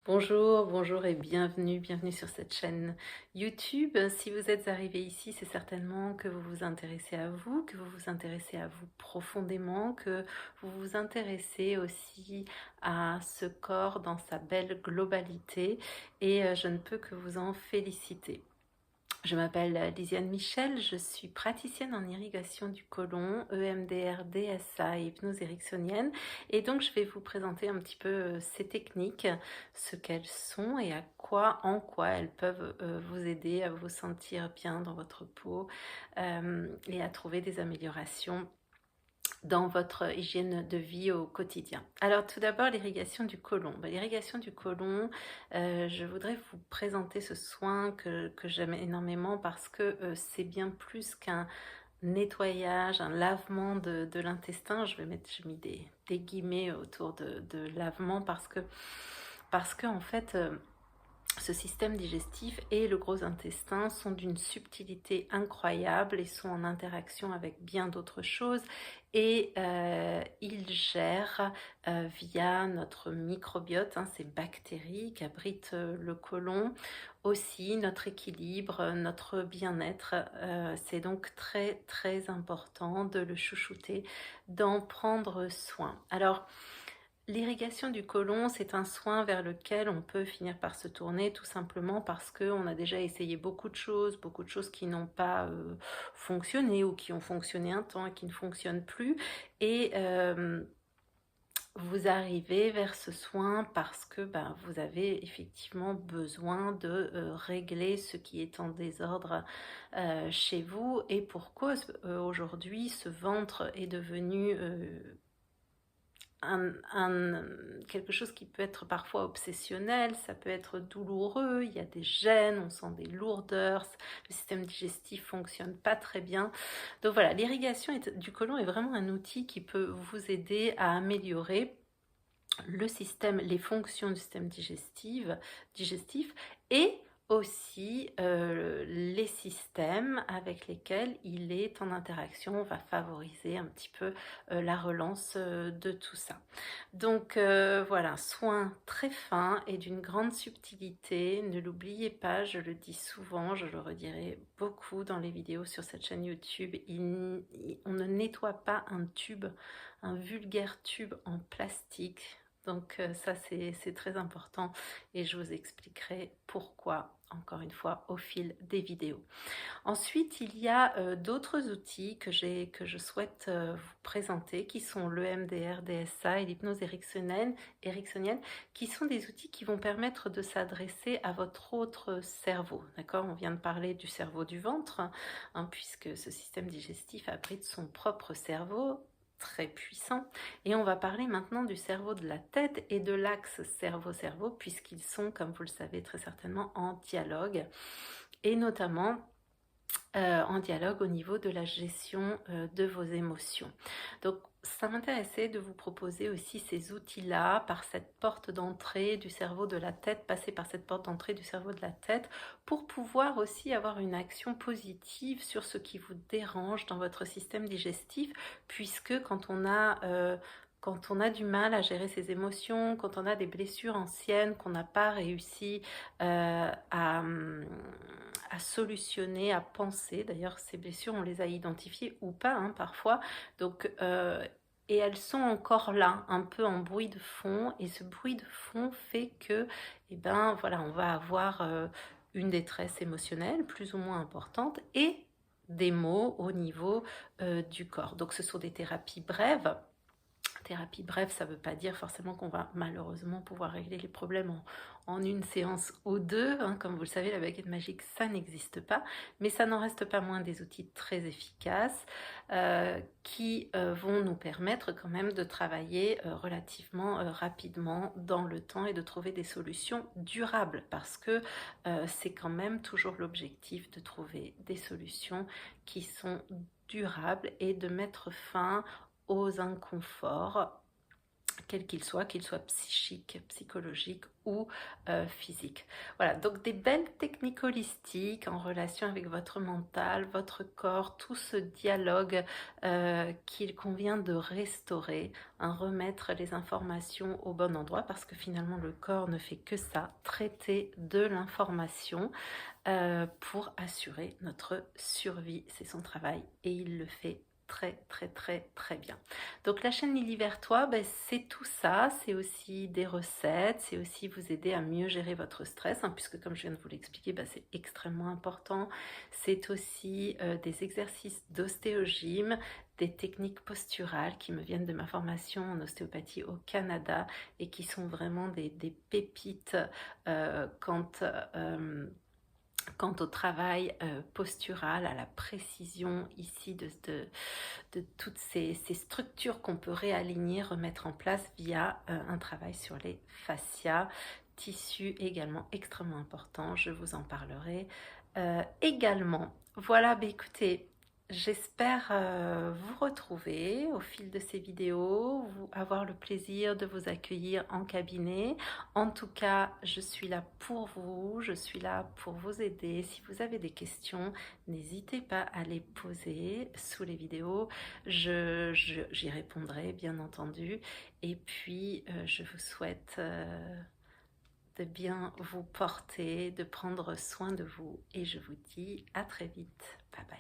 Bonjour, bonjour et bienvenue sur cette chaîne YouTube. Si vous êtes arrivé ici, c'est certainement que vous vous intéressez à vous, que vous vous intéressez à vous profondément, que vous vous intéressez aussi à ce corps dans sa belle globalité et je ne peux que vous en féliciter. Je m'appelle Lisiane Michel, je suis praticienne en irrigation du côlon, EMDR, DSA et hypnose ericksonienne. Et donc je vais vous présenter un petit peu ces techniques, ce qu'elles sont et en quoi elles peuvent vous aider à vous sentir bien dans votre peau et à trouver des améliorations dans votre hygiène de vie au quotidien. Alors tout d'abord l'irrigation du côlon. L'irrigation du côlon, je voudrais vous présenter ce soin que j'aime énormément parce que c'est bien plus qu'un nettoyage, un lavement de l'intestin. J'ai mis des guillemets autour de lavement parce que en fait ce système digestif et le gros intestin sont d'une subtilité incroyable et sont en interaction avec bien d'autres choses et ils gèrent via notre microbiote, ces bactéries qu'abrite le côlon, aussi notre équilibre, notre bien-être. C'est donc très très important de le chouchouter, d'en prendre soin. Alors, l'irrigation du côlon, c'est un soin vers lequel on peut finir par se tourner tout simplement parce qu'on a déjà essayé beaucoup de choses qui n'ont pas fonctionné ou qui ont fonctionné un temps et qui ne fonctionnent plus. Et vous arrivez vers ce soin parce que vous avez effectivement besoin de régler ce qui est en désordre chez vous. Et pour cause, aujourd'hui, ce ventre est devenu quelque chose qui peut être parfois obsessionnel, ça peut être douloureux, il y a des gènes, on sent des lourdeurs, le système digestif fonctionne pas très bien. Donc voilà, l'irrigation du côlon est vraiment un outil qui peut vous aider à améliorer le système, les fonctions du système digestif et aussi les systèmes avec lesquels il est en interaction. On va favoriser un petit peu la relance de tout ça. Donc voilà, soin très fin et d'une grande subtilité. Ne l'oubliez pas, je le dis souvent, je le redirai beaucoup dans les vidéos sur cette chaîne YouTube. On ne nettoie pas un tube, un vulgaire tube en plastique. Donc ça c'est très important et je vous expliquerai pourquoi encore une fois au fil des vidéos. Ensuite, il y a d'autres outils que je souhaite vous présenter qui sont l'EMDR, DSA et l'hypnose ericksonienne, qui sont des outils qui vont permettre de s'adresser à votre autre cerveau. D'accord? On vient de parler du cerveau du ventre, puisque ce système digestif abrite son propre cerveau très puissant. Et on va parler maintenant du cerveau de la tête et de l'axe cerveau-cerveau, puisqu'ils sont, comme vous le savez très certainement, en dialogue, et notamment en dialogue au niveau de la gestion de vos émotions. Donc ça m'intéressait de vous proposer aussi ces outils-là par cette porte d'entrée du cerveau de la tête, passer par cette porte d'entrée du cerveau de la tête pour pouvoir aussi avoir une action positive sur ce qui vous dérange dans votre système digestif, puisque quand on a du mal à gérer ses émotions, quand on a des blessures anciennes qu'on n'a pas réussi à solutionner, à penser. D'ailleurs, ces blessures, on les a identifiées ou pas, parfois. Donc, et elles sont encore là, un peu en bruit de fond. Et ce bruit de fond fait que, voilà, on va avoir une détresse émotionnelle plus ou moins importante et des maux au niveau du corps. Donc, ce sont des thérapies brèves. Thérapie brève, ça ne veut pas dire forcément qu'on va malheureusement pouvoir régler les problèmes en une séance ou deux. Comme vous le savez, la baguette magique, ça n'existe pas. Mais ça n'en reste pas moins des outils très efficaces qui vont nous permettre quand même de travailler relativement rapidement dans le temps et de trouver des solutions durables. Parce que c'est quand même toujours l'objectif de trouver des solutions qui sont durables et de mettre fin aux inconforts quel qu'il soit psychique, psychologique ou physique. Voilà, donc des belles techniques holistiques en relation avec votre mental, votre corps, tout ce dialogue qu'il convient de restaurer, hein, remettre les informations au bon endroit parce que finalement le corps ne fait que ça, traiter de l'information pour assurer notre survie. C'est son travail et il le fait très bien. Donc la chaîne Lily vers toi, ben, c'est tout ça, c'est aussi des recettes, c'est aussi vous aider à mieux gérer votre stress, hein, puisque comme je viens de vous l'expliquer, ben, c'est extrêmement important. C'est aussi des exercices d'ostéogyme, des techniques posturales qui me viennent de ma formation en ostéopathie au Canada et qui sont vraiment des pépites quant au travail postural, à la précision ici de toutes ces structures qu'on peut réaligner, remettre en place via un travail sur les fascias, tissus également extrêmement important, je vous en parlerai également. Voilà, bah écoutez, j'espère vous retrouver au fil de ces vidéos, avoir le plaisir de vous accueillir en cabinet. En tout cas, je suis là pour vous, je suis là pour vous aider. Si vous avez des questions, n'hésitez pas à les poser sous les vidéos. J'y répondrai, bien entendu. Et puis, je vous souhaite de bien vous porter, de prendre soin de vous. Et je vous dis à très vite. Bye bye.